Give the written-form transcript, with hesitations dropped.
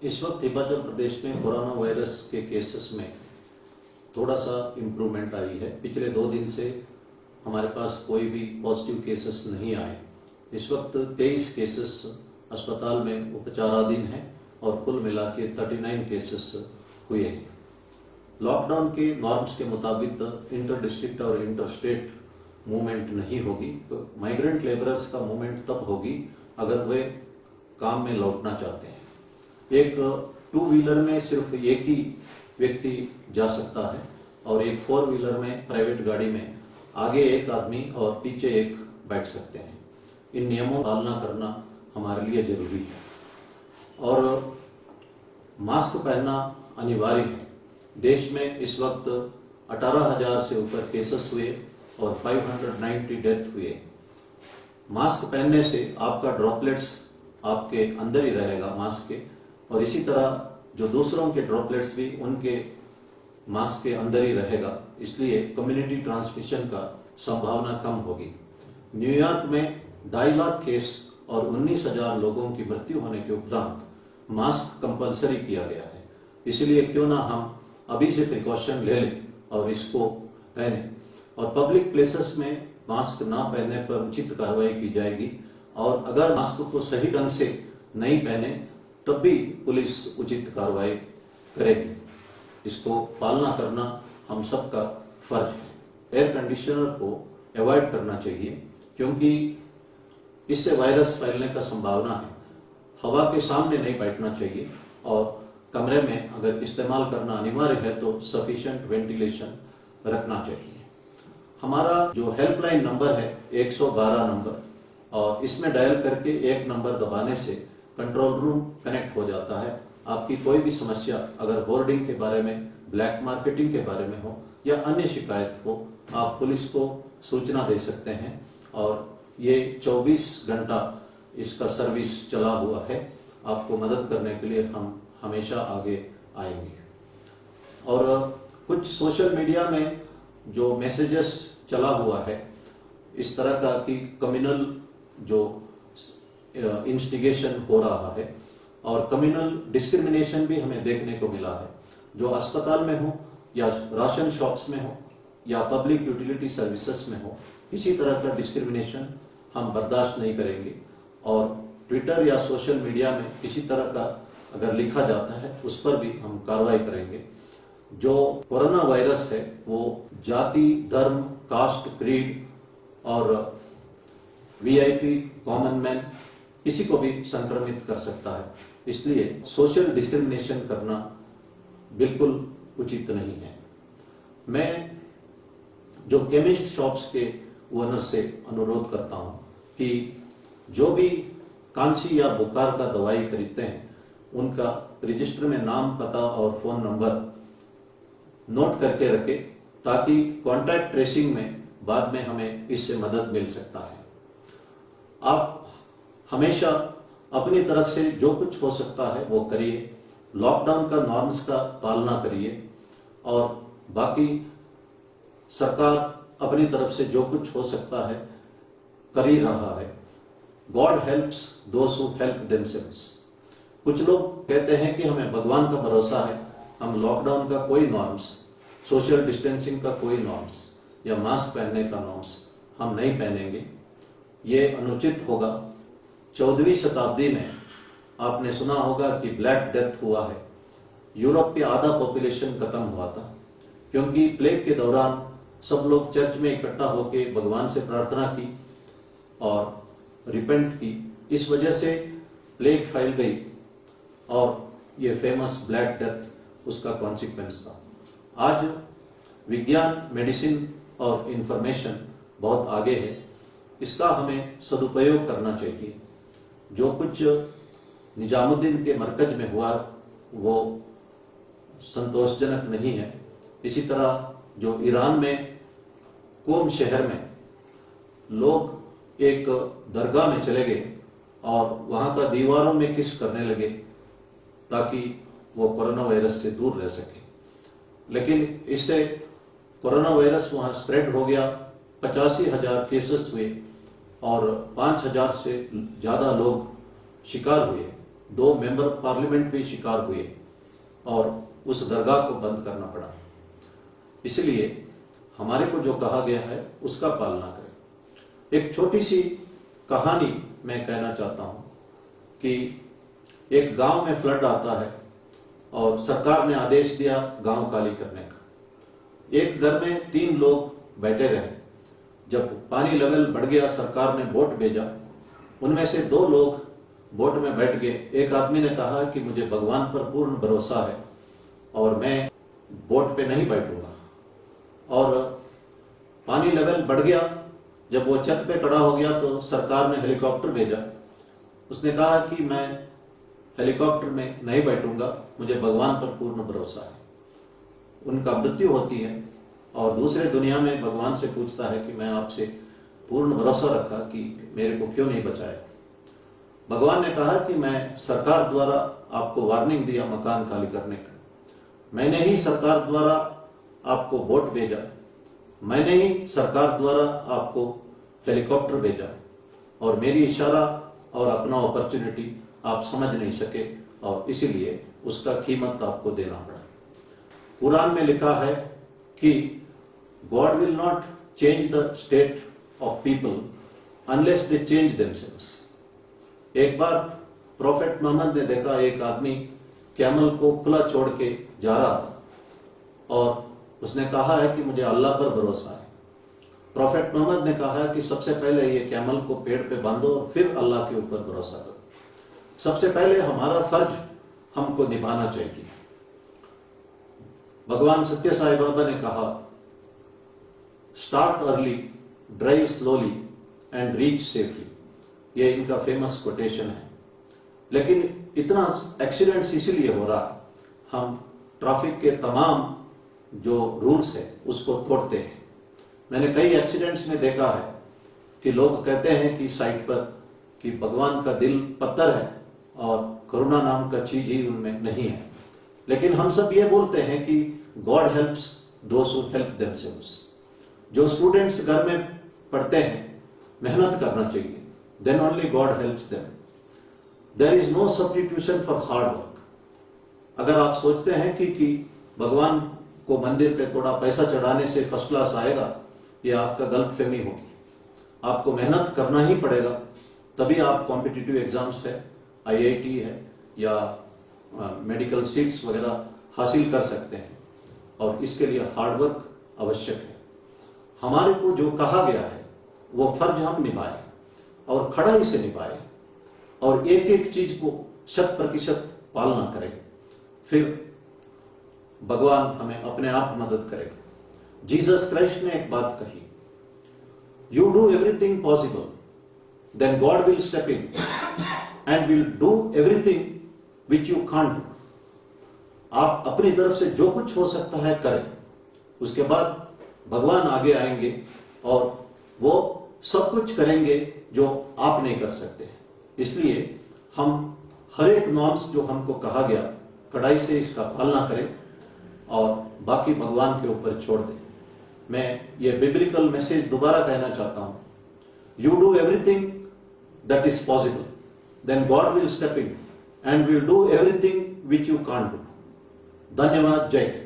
इस वक्त हिमाचल प्रदेश में कोरोना वायरस के केसेस में थोड़ा सा इम्प्रूवमेंट आई है। पिछले 2 दिन से हमारे पास कोई भी पॉजिटिव केसेस नहीं आए। इस वक्त 23 केसेस अस्पताल में उपचाराधीन हैं और कुल मिला के 39 केसेस हुए हैं। लॉकडाउन के नॉर्म्स के मुताबिक इंटर डिस्ट्रिक्ट और इंटर स्टेट मूवमेंट नहीं होगी। तो माइग्रेंट लेबरर्स का मूवमेंट तब होगी अगर वे काम में लौटना चाहते हैं। एक 2 व्हीलर में सिर्फ एक ही व्यक्ति जा सकता है और एक 4 व्हीलर में प्राइवेट गाड़ी में आगे एक आदमी और पीछे एक बैठ सकते हैं। इन नियमों का पालना करना हमारे लिए जरूरी है और मास्क पहनना अनिवार्य है। देश में इस वक्त 18,000 से ऊपर केसेस हुए और 590 डेथ हुए। मास्क पहनने से आपका ड्रॉपलेट्स आपके अंदर ही रहेगा मास्क के, और इसी तरह जो दूसरों के ड्रॉपलेट्स भी उनके मास्क के अंदर ही रहेगा, इसलिए कम्युनिटी ट्रांसमिशन का संभावना कम होगी। न्यूयॉर्क में 2.5 लाख केस और 19,000 लोगों की मृत्यु होने के उपरांत मास्क कंपलसरी किया गया है। इसलिए क्यों ना हम अभी से प्रिकॉशन ले लें और इसको पहने, और पब्लिक प्लेसेस में मास्क ना पहनने पर उचित कार्रवाई की जाएगी, और अगर मास्क को सही ढंग से नहीं पहने तब भी पुलिस उचित कार्रवाई करेगी। इसको पालना करना हम सबका फर्ज है। एयर कंडीशनर को अवॉइड करना चाहिए क्योंकि इससे वायरस फैलने का संभावना है। हवा के सामने नहीं बैठना चाहिए और कमरे में अगर इस्तेमाल करना अनिवार्य है तो सफिशिएंट वेंटिलेशन रखना चाहिए। हमारा जो हेल्पलाइन नंबर है 112 नंबर, और इसमें डायल करके एक नंबर दबाने से कंट्रोल रूम कनेक्ट हो जाता है। आपकी कोई भी समस्या अगर होर्डिंग के बारे में, ब्लैक मार्केटिंग के बारे में हो या अन्य शिकायत हो, आप पुलिस को सूचना दे सकते हैं और ये 24 घंटा इसका सर्विस चला हुआ है। आपको मदद करने के लिए हम हमेशा आगे आएंगे। और कुछ सोशल मीडिया में जो मैसेजेस चला हुआ है इस तरह का कि कम्युनल जो इंस्टिगेशन हो रहा है और कम्युनल डिस्क्रिमिनेशन भी हमें देखने को मिला है। जो अस्पताल में हो या राशन शॉप्स में हो या पब्लिक यूटिलिटी सर्विसेज में हो, किसी तरह का डिस्क्रिमिनेशन हम बर्दाश्त नहीं करेंगे। और ट्विटर या सोशल मीडिया में किसी तरह का अगर लिखा जाता है उस पर भी हम कार्रवाई करेंगे। जो कोरोना वायरस है वो जाति, धर्म, कास्ट, क्रीड और वीआईपी, कॉमन मैन किसी को भी संक्रमित कर सकता है। इसलिए सोशल डिस्क्रिमिनेशन करना बिल्कुल उचित नहीं है। मैं जो केमिस्ट शॉप्स के ओनर से अनुरोध करता हूं कि जो भी खांसी या बुखार का दवाई खरीदते हैं उनका रजिस्टर में नाम, पता और फोन नंबर नोट करके रखें ताकि कॉन्टैक्ट ट्रेसिंग में बाद में हमें इससे मदद मिल सकता है। आप हमेशा अपनी तरफ से जो कुछ हो सकता है वो करिए। लॉकडाउन का नॉर्म्स का पालना करिए और बाकी सरकार अपनी तरफ से जो कुछ हो सकता है कर ही रहा है। God helps those who help themselves. कुछ लोग कहते हैं कि हमें भगवान का भरोसा है, हम लॉकडाउन का कोई नॉर्म्स, सोशल डिस्टेंसिंग का कोई नॉर्म्स या मास्क पहनने का नॉर्म्स हम नहीं पहनेंगे। ये अनुचित होगा। 14वीं शताब्दी में आपने सुना होगा कि ब्लैक डेथ हुआ है। यूरोप के आधा पॉपुलेशन खत्म हुआ था क्योंकि प्लेग के दौरान सब लोग चर्च में इकट्ठा होकर भगवान से प्रार्थना की और रिपेंट की। इस वजह से प्लेग फैल गई और ये फेमस ब्लैक डेथ उसका कॉन्सिक्वेंस था। आज विज्ञान, मेडिसिन और इंफॉर्मेशन बहुत आगे है। इसका हमें सदुपयोग करना चाहिए। जो कुछ निजामुद्दीन के मरकज में हुआ वो संतोषजनक नहीं है। इसी तरह जो ईरान में कोम शहर में लोग एक दरगाह में चले गए और वहां का दीवारों में किस करने लगे ताकि वो कोरोना वायरस से दूर रह सके, लेकिन इससे कोरोना वायरस वहां स्प्रेड हो गया। 85,000 केसेस हुए और 5,000 से ज्यादा लोग शिकार हुए। 2 मेंबर पार्लियामेंट भी शिकार हुए और उस दरगाह को बंद करना पड़ा। इसलिए हमारे को जो कहा गया है उसका पालना करें। एक छोटी सी कहानी मैं कहना चाहता हूं कि एक गांव में फ्लड आता है और सरकार ने आदेश दिया गांव खाली करने का। एक घर में 3 लोग बैठे रहे। जब पानी लेवल बढ़ गया, सरकार ने बोट भेजा। उनमें से 2 लोग बोट में बैठ गए। एक आदमी ने कहा कि मुझे भगवान पर पूर्ण भरोसा है और मैं बोट पे नहीं बैठूंगा। और पानी लेवल बढ़ गया। जब वो छत पे खड़ा हो गया तो सरकार ने हेलीकॉप्टर भेजा। उसने कहा कि मैं हेलीकॉप्टर में नहीं बैठूंगा, मुझे भगवान पर पूर्ण भरोसा है। उनका मृत्यु होती है और दूसरे दुनिया में भगवान से पूछता है कि मैं आपसे पूर्ण भरोसा रखा कि मेरे को क्यों नहीं बचाया। भगवान ने कहा कि मैं सरकार द्वारा आपको वार्निंग दिया मकान खाली करने का, मैंने ही सरकार द्वारा आपको बोट भेजा, मैंने ही सरकार द्वारा आपको हेलीकॉप्टर भेजा और मेरी इशारा और अपना अपॉर्चुनिटी आप समझ नहीं सके और इसीलिए उसका कीमत आपको देना पड़ा। कुरान में लिखा है कि God will not change the state of people unless they change themselves. एक बार प्रॉफेट मोहम्मद ने देखा एक आदमी कैमल को खुला छोड़ के जा रहा था और उसने कहा है कि मुझे अल्लाह पर भरोसा है। प्रॉफेट मोहम्मद ने कहा कि सबसे पहले ये कैमल को पेड़ पे बांधो और फिर अल्लाह के ऊपर भरोसा करो। सबसे पहले हमारा फर्ज हमको निभाना चाहिए। भगवान सत्य साई बाबा ने कहा, start early, drive slowly and reach safely. ये इनका फेमस कोटेशन है। लेकिन इतना एक्सीडेंट्स इसीलिए हो रहा है, हम ट्रैफिक के तमाम जो रूल्स है उसको तोड़ते हैं। मैंने कई एक्सीडेंट्स में देखा है कि लोग कहते हैं कि साइड पर कि भगवान का दिल पत्थर है और करुणा नाम का चीज ही उनमें नहीं है। लेकिन हम सब ये बोलते हैं कि God helps those who help themselves. जो स्टूडेंट्स घर में पढ़ते हैं, मेहनत करना चाहिए, then only God helps them. There is no substitution for hard work. अगर आप सोचते हैं कि भगवान को मंदिर पे थोड़ा पैसा चढ़ाने से फर्स्ट क्लास आएगा, यह आपका गलतफहमी होगी। आपको मेहनत करना ही पड़ेगा, तभी आप कॉम्पिटिटिव एग्जाम्स है, IIT है या मेडिकल सीट्स वगैरह हासिल कर सकते हैं और इसके लिए हार्ड वर्क आवश्यक है। हमारे को जो कहा गया है वो फर्ज हम निभाएं और खड़ाई से निभाएं और एक एक चीज को 100% पालना करें, फिर भगवान हमें अपने आप मदद करेगा। जीसस क्राइस्ट ने एक बात कही, you do everything possible, then God will step in and will do everything which you can't do. आप अपनी तरफ से जो कुछ हो सकता है करें, उसके बाद भगवान आगे आएंगे और वो सब कुछ करेंगे जो आप नहीं कर सकते। इसलिए हम हर एक नॉर्म्स जो हमको कहा गया, कड़ाई से इसका पालना करें और बाकी भगवान के ऊपर छोड़ दें। मैं ये बिब्लिकल मैसेज दोबारा कहना चाहता हूं, you do everything that is possible, then God will step in and will do everything which you can't do. धन्यवाद। जय हिंद।